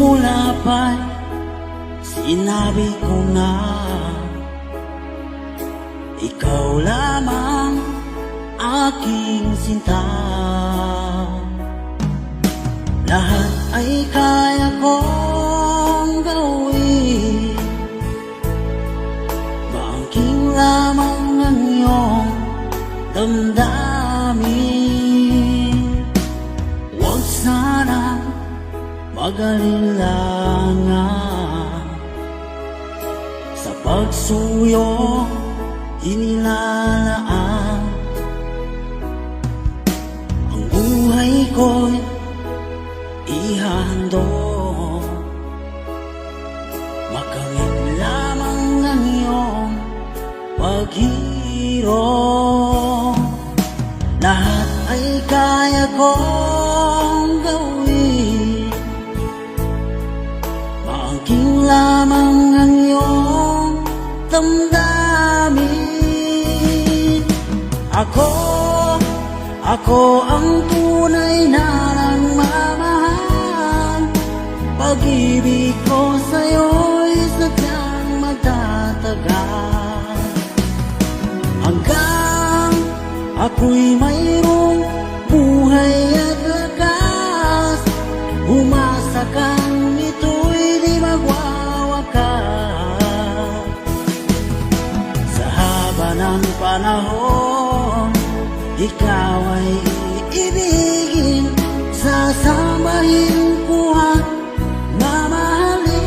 Simula pa'y sinabi ko na ikaw lamang aking sinta. Lahat ay kaya kong gawin, maangking lamang ang iyong damdamin. Huwag sana mag-alilangan sa pagsuyo inilalaan. Ang buhay ko'y ihandog, makamit lamang ang iyong paghirap. Lahat ay kaya kong gawin, maangking lamang ang iyong damdamin. Ako ang tunay na nagmamahal. Pag-ibig ko sa'yo'y sadyang magtatagal, hanggang ako'y mayroong buhay at lakas. Umasa kang ito'y di magwawakas. Sa haba ng panahon, ikaw ay iibigin, sasambahin ko at mamahalin.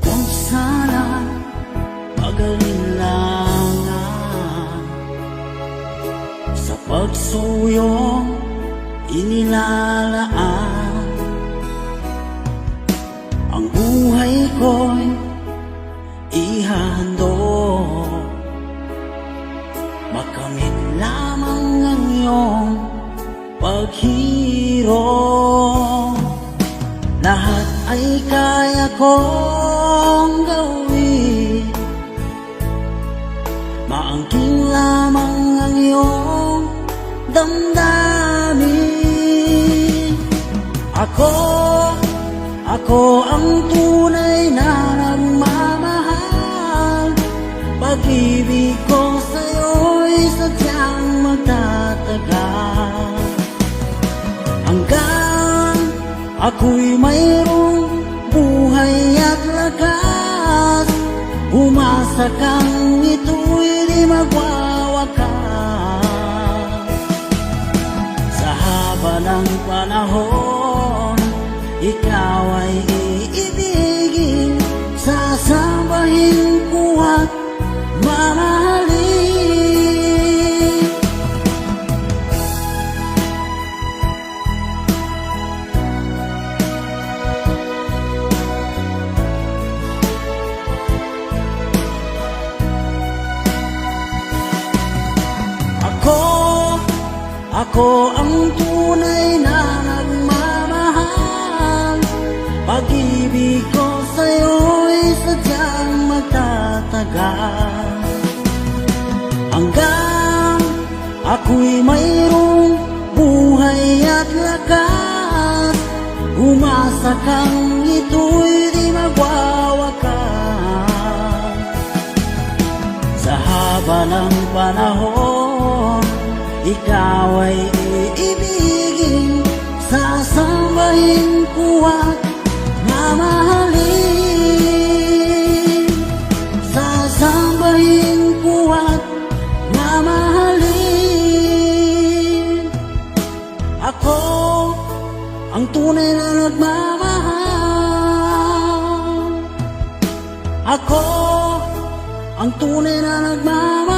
Kung sana mag-alilangan sa pagsuyong inilalaan. Ang buhay ko'y ihandog, makamit lamang ang iyong paghirap. Lahat ay kaya kong gawin, maangking lamang ang iyong damdamin. Ako ang tunay na nagmamahal. Pag-ibig ko sa'yo'y sadyang magtatagal, hanggang ako'y mayroong buhay at lakas. Umasa kang ito'y di magwawakas. Sa haba ng panahon, ikaw ay iibigin, sasambahin ko at mamahalin. Ako ang tunay na nagmamahal. Pag-ibig ko sa'yo'y sadyang magtatagal, hanggang ako'y mayroong buhay at lakas. Umasa kang ito'y di magwawakas. Sa haba ng panahon, ikaw ay iibigin, sasambahin ko at mamahalin. Sasambahin ko at mamahalin. Ako ang tunay na nagmamahal. Ako ang tunay na nagmamahal.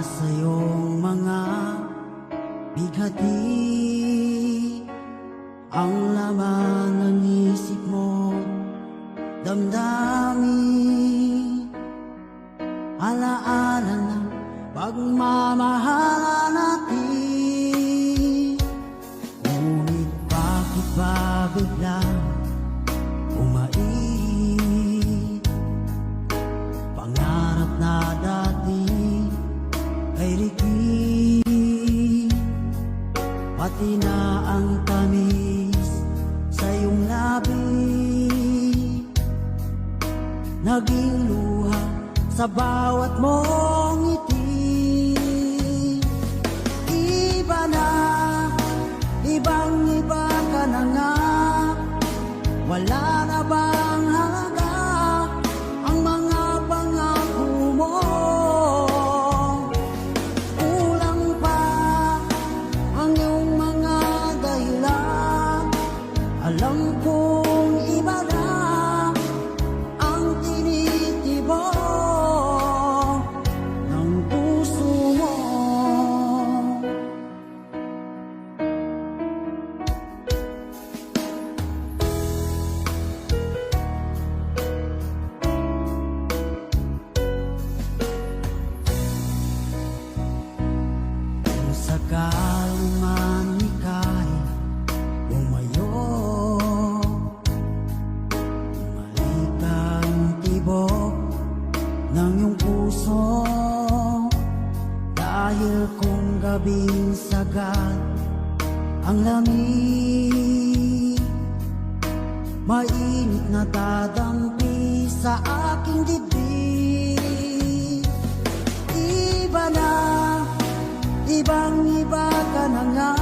sa iyong mga bighati ang laman ng isip mo, damdamin, alaala ng pagmamahala natin. Ngunit bakit ba biglang umait? Pangarap na dati ay rikit, pati na ang tamis sa iyong labi, naging luha sa bawat mong ngiti. Iba na, ibang-iba ka na nga, wala na bang halaga ang mga pangako mo? Kulang pa ang iyong mga dahilan, alam kong iba na ang tinitibok ng puso mo. Kung sakaling man ika'y lumayo, bumalik ang tibok ng iyong puso. Dahil kung gabing sagad ang lamig, mainit na dadampi sa aking dibdib. Iba na, ibang-iba ka na nga,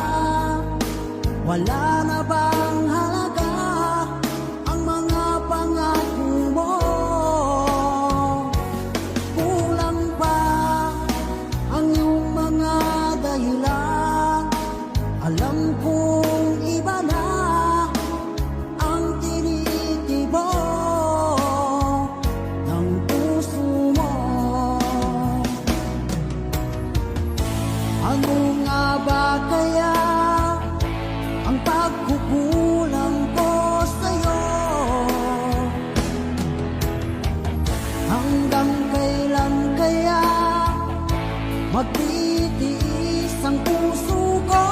wala na bang halaga ang mga pangako mo? Kulang pa ang iyong mga dahilan, alam kong iba na ang tinitibok ng puso mo. Ano nga ba kaya ang pagkukulang ko sa'yo? Hanggang kailan kaya magtitiis ang puso ko?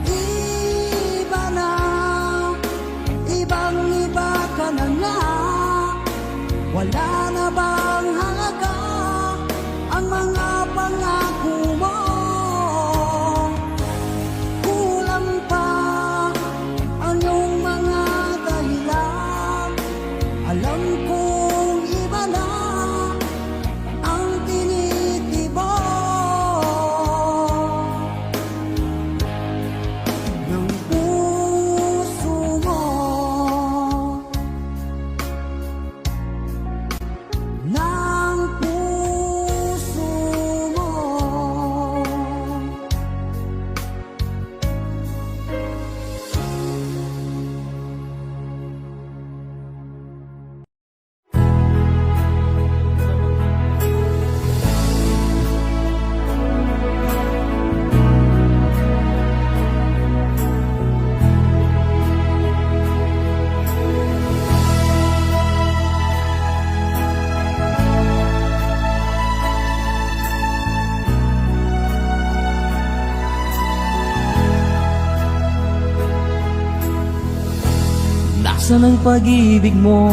Iba na, ibang-iba ka na nga, wala na bang halaga ang mga pangako mo? Kulang pa ang iyong mga dahilan, alam kong iba na ang tinitibok ng puso mo. Ng puso mo. Nasaan ang pag-ibig mo?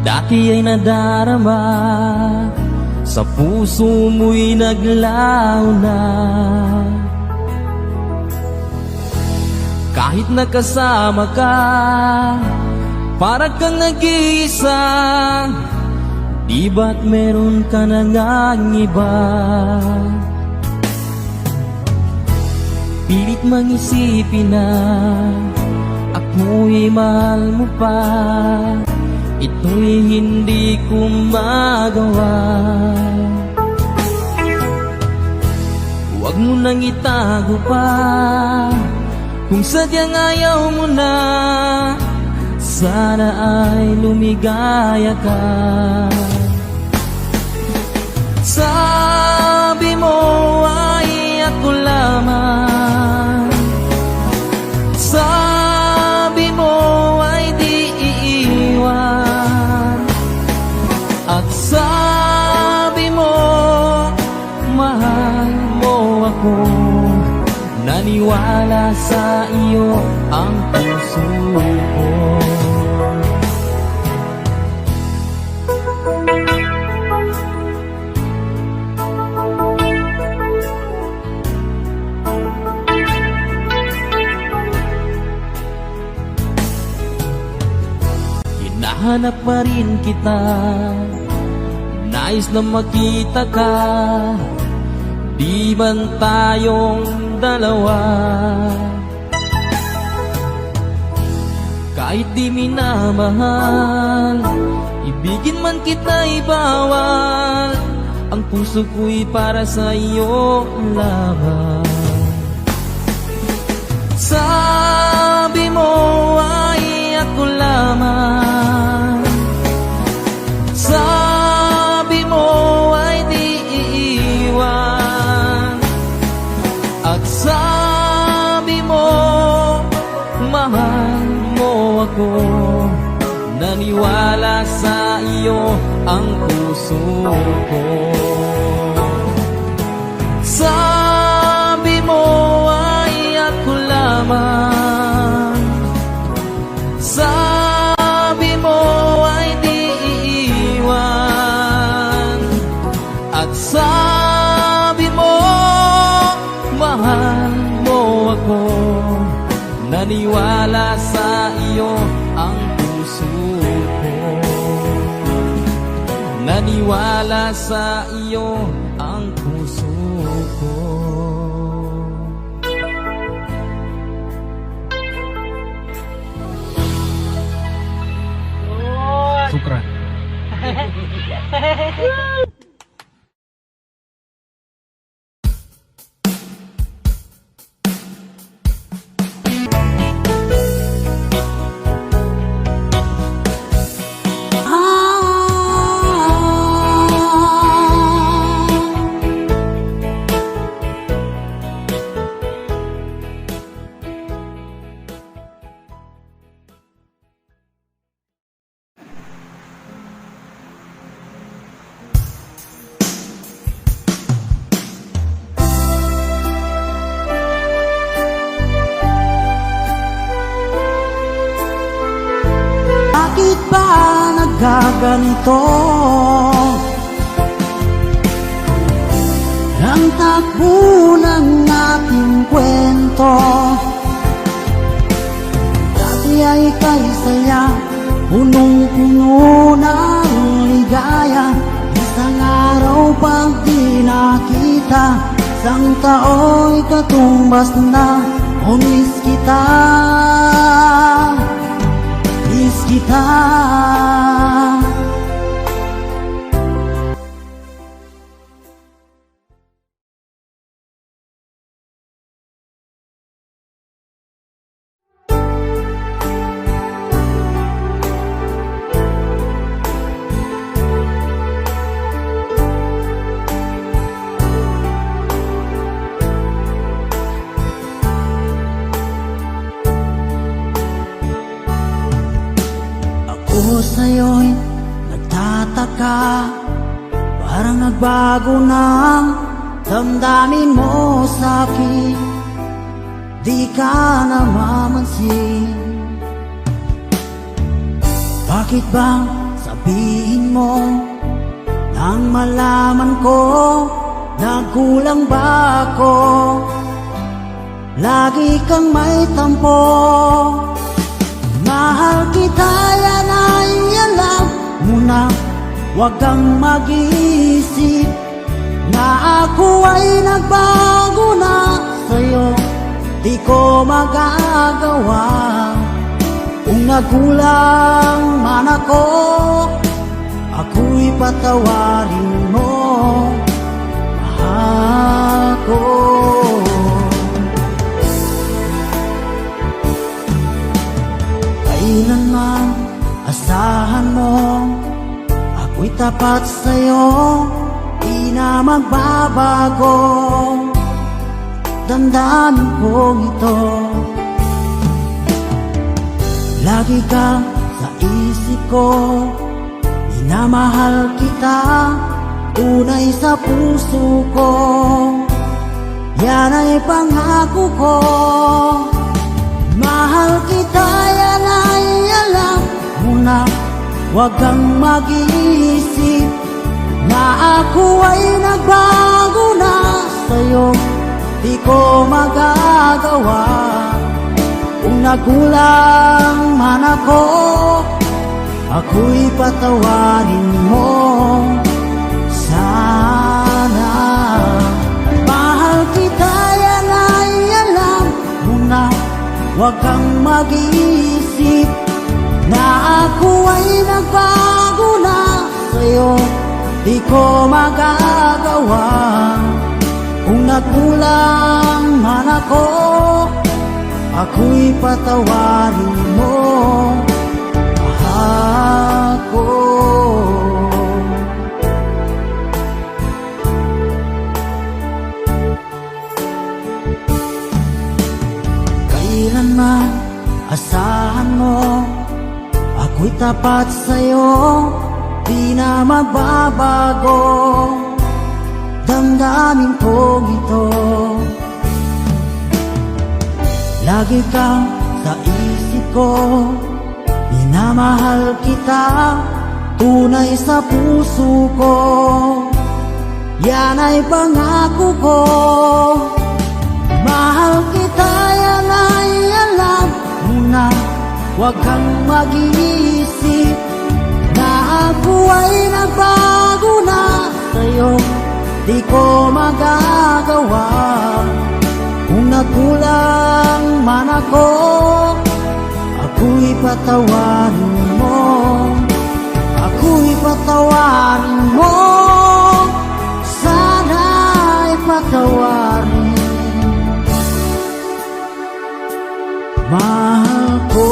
Dati ay nadarama, sa puso mo'y naglaho na. Kahit nakasama ka, para kang nag-iisa, di ba't meron ka na ngang iba? Pilit mang isipin na ako'y mahal mo pa, ito'y hindi ko magawa. Huwag mo nang itago pa, kung sadyang ayaw mo na, sana ay lumigaya ka. Sabi mo ay ako lamang, sabi mo ay di iiwan, at sabi mo mahal mo ako. Naniwala sa iyo ang puso ko. Hinahanap pa rin kita, nais na makita ka. Di man tayong dalawa, kahit di minamahal, ibigin man kita'y bawal. Ang puso ko'y para sa iyo lamang. Sabi mo ay ako lamang, sabi mo ay di iiwan, at sabi mo mahal mo ako. Naniwala sa iyo ang puso ko. Sabi mo ay ako lamang, sabi mo ay di iiwan, at sabi mo mahal mo ako. Naniwala sa iyo ang puso ko. Naniwala sa iyo ang puso ko. Sukra. Bakit ba nagkaganito? Ang takbo ng ating kwento, dati ay kay saya, punong-puno ng ligaya. Isang araw pag di nakita, isang tao'y katumbas na. Miss kita, miss kita. Ako sa'yo'y nagtataka, parang nagbago na ang damdamin mo sa'kin. Di ka namamansin. Bakit bang sabihin mo nang malaman ko nagkulang ba ako? Lagi kang may tampo. Mahal kita, yan ay alam mo na. Huwag kang mag-iisip na ako ay nagbago na sa'yo. Di ko magagawa. Kung nagkulang man ako, ako'y patawarin mo, mahal ko. Kailanman asahan mo, ako'y tapat sa'yo, di na magbabago. Damdamin kong ito, lagi ka sa isip ko, minamahal kita, tunay sa puso ko, yan ay pangako ko. Mahal kita, yan ay alam mo na, huwag kang mag-iisip na ako ay nagbago na sa'yo, di ko magagawa. Kung nagkulang man ako, ako'y patawarin mo sana. Mahal kita, yan ay alam mo na, huwag kang mag-iisip na ako ay nagbago na sa'yo, di ko magagawa. Kung nagkulang man ako, ako'y patawarin mo ako. Kailanman asahan mo, ako'y tapat sa'yo, di na magbabago. Damdamin kong ito, lagi kang sa isip ko, minamahal kita, tunay sa puso ko, yan ay pangako ko. Mahal kita, yan ay alam mo na, huwag kang mag-iisip na ako ay nagbago na sa'yo, di ko magagawa. Kung nagkulang man ako, ako'y patawarin mo, ako'y patawarin mo, sana'y patawarin. Mahal ko.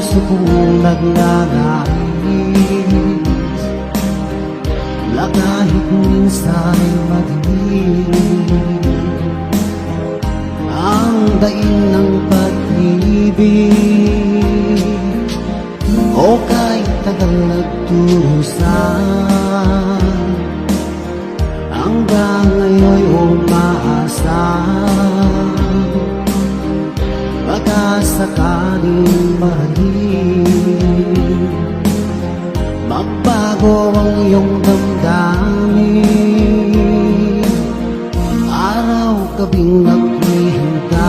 puso kong nagnanais na kahit minsan'y madilim ang daing ng pag-ibig, o kahit tagal nagturusan, hanggang ngayon'y umaasa baka sakaling mahalin, magbago ang iyong damdamin, araw-gabing naghihintay,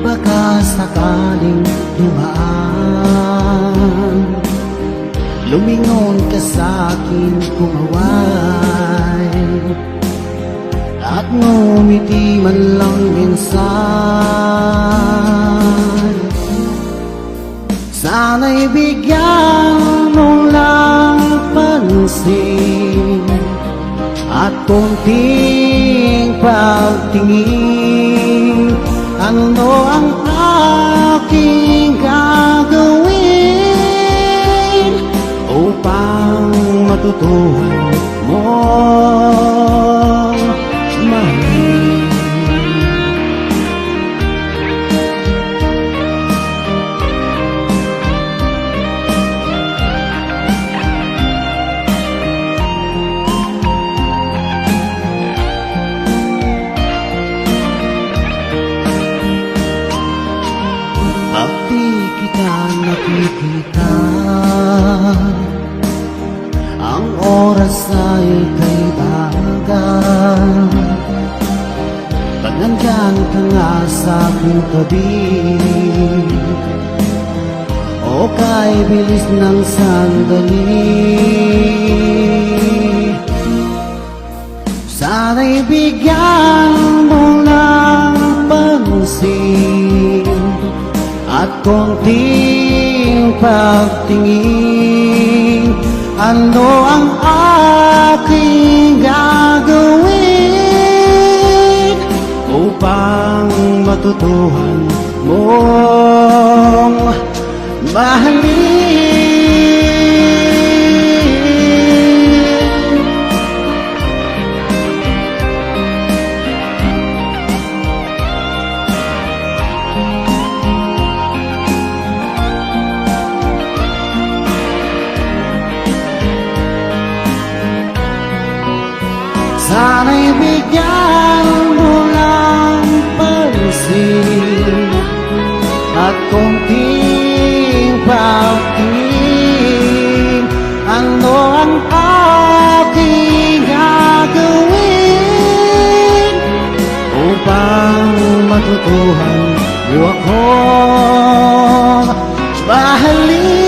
baka sakaling dumaan, lumingon ka sa'kin kumaway, at ngumiti man lang minsan. Sana'y bigyan mo lang pansin at konting pagtingin, ano ang aking gagawin upang matutuhan mong mahalin. Pag di kita nakikita, ang oras ay kay bagal. Pag nandyan ka nga sa aking tabi, o kay bilis ng sandali, sana'y bigyan mo lang pansin at konting pagtingin, ano ang aking gagawin upang matutuhan mong mahalin. Sana'y bigyan mo lang pansin at konting pagtingin, ano ang aking gagawin upang matutuhan mo akong mahalin.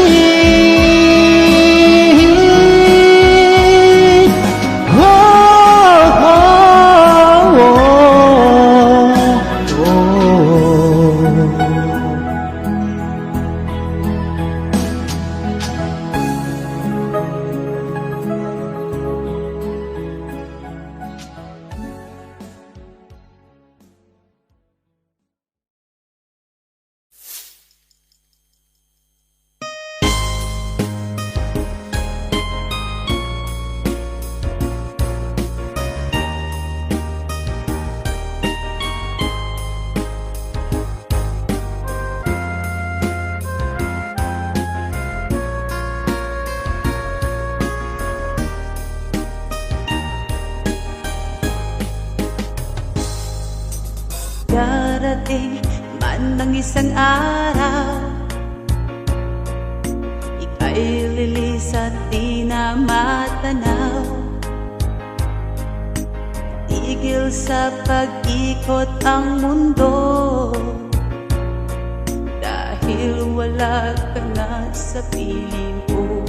Darating man ng isang araw, ika'y lilis at di na matanaw. Tigil sa pag-ikot ang mundo, dahil wala ka na sa piling ko.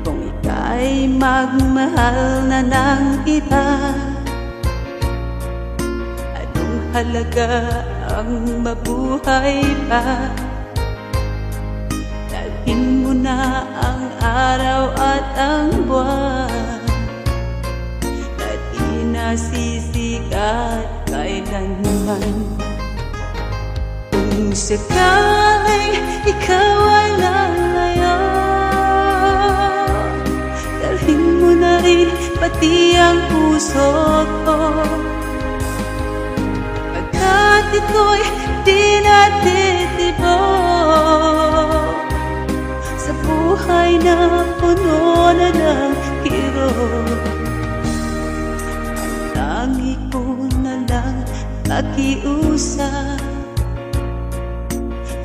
Kung ika'y magmahal na ng iba, halaga ang mabuhay pa. Dalhin mo na ang araw at ang buwan, na di nasisikat kailanman. Kung sakaling ikaw ay lalayo, dalhin mo na rin pati ang puso ko, pagkat ito'y di natitibok sa buhay na puno na ng kirot. Ang tangi ko na lang pakiusap,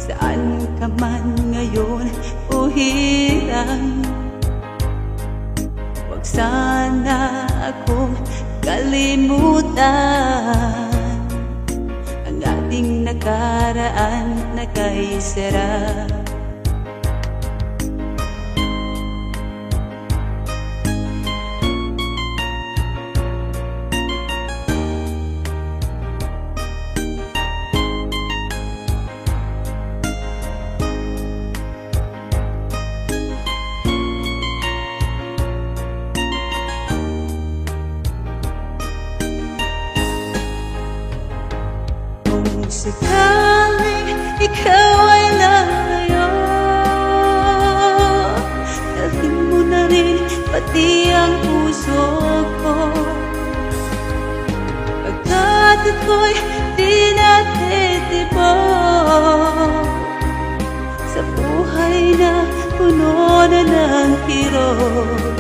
saan ka man ngayon o hirang, huwag sana akong kalimutan ang ating nakaraan na kay sarap. Sakaling ikaw ay lalayo, dalhin mo na rin pati ang puso ko, pagkat ito'y di natitibok sa buhay na puno na ng kirot.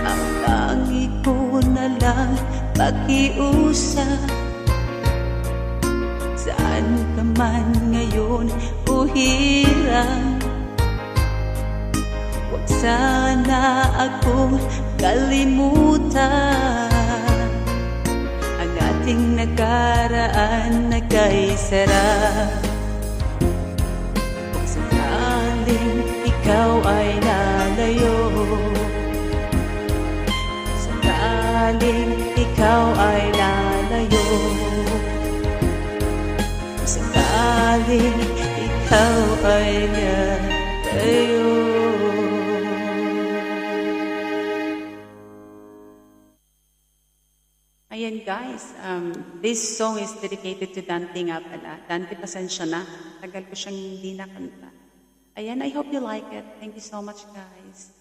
Ang tangi ko na lang pakiusap, saan ka man ngayon o hirang, huwag sana akong kalimutan ang ating nakaraan na kay sarap. Kung sakaling ikaw ay lalayo, sakaling ikaw ay lalayo, sakaling ikaw ay lalayo. Ayan guys, this song is dedicated to Dante nga pala. Dante, pasensya na. Tagal ko siyang hindi nakanta. Ayan, I hope you like it. Thank you so much guys.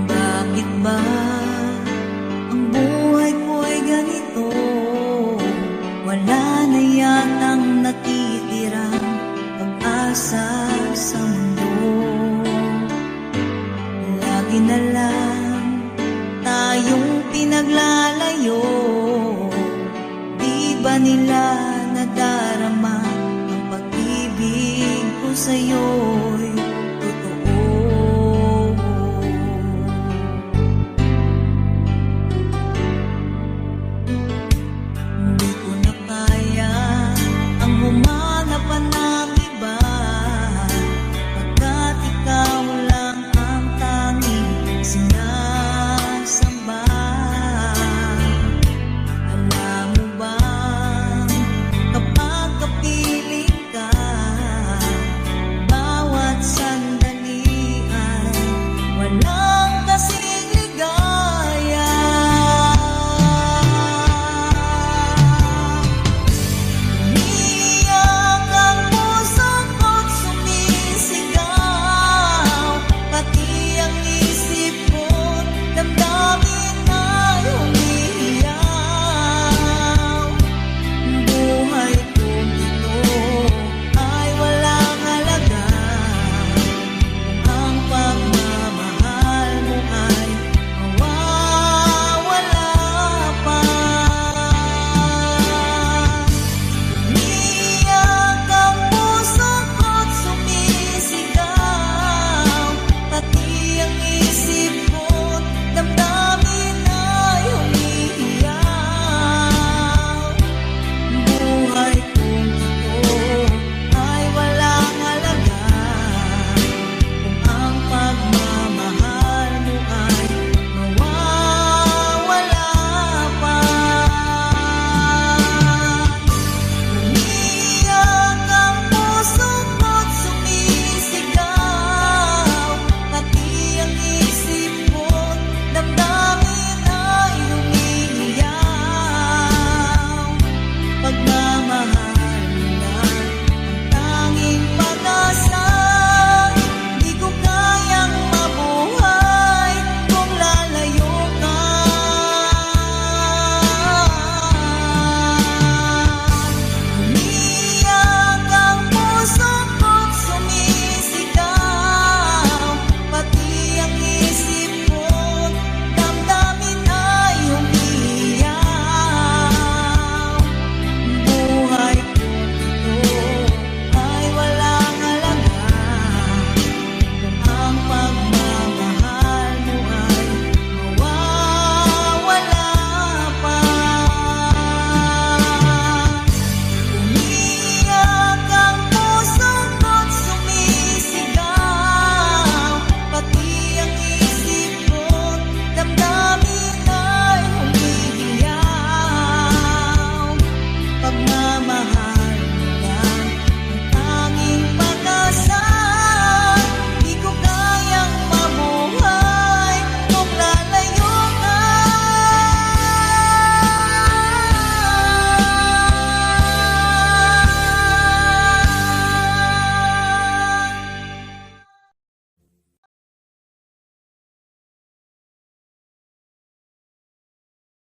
Bakit ba ang buhay ko'y ganito? Wala na yatang natitirang pag-asa sa mundo. Lagi na lang tayong pinaglalayo.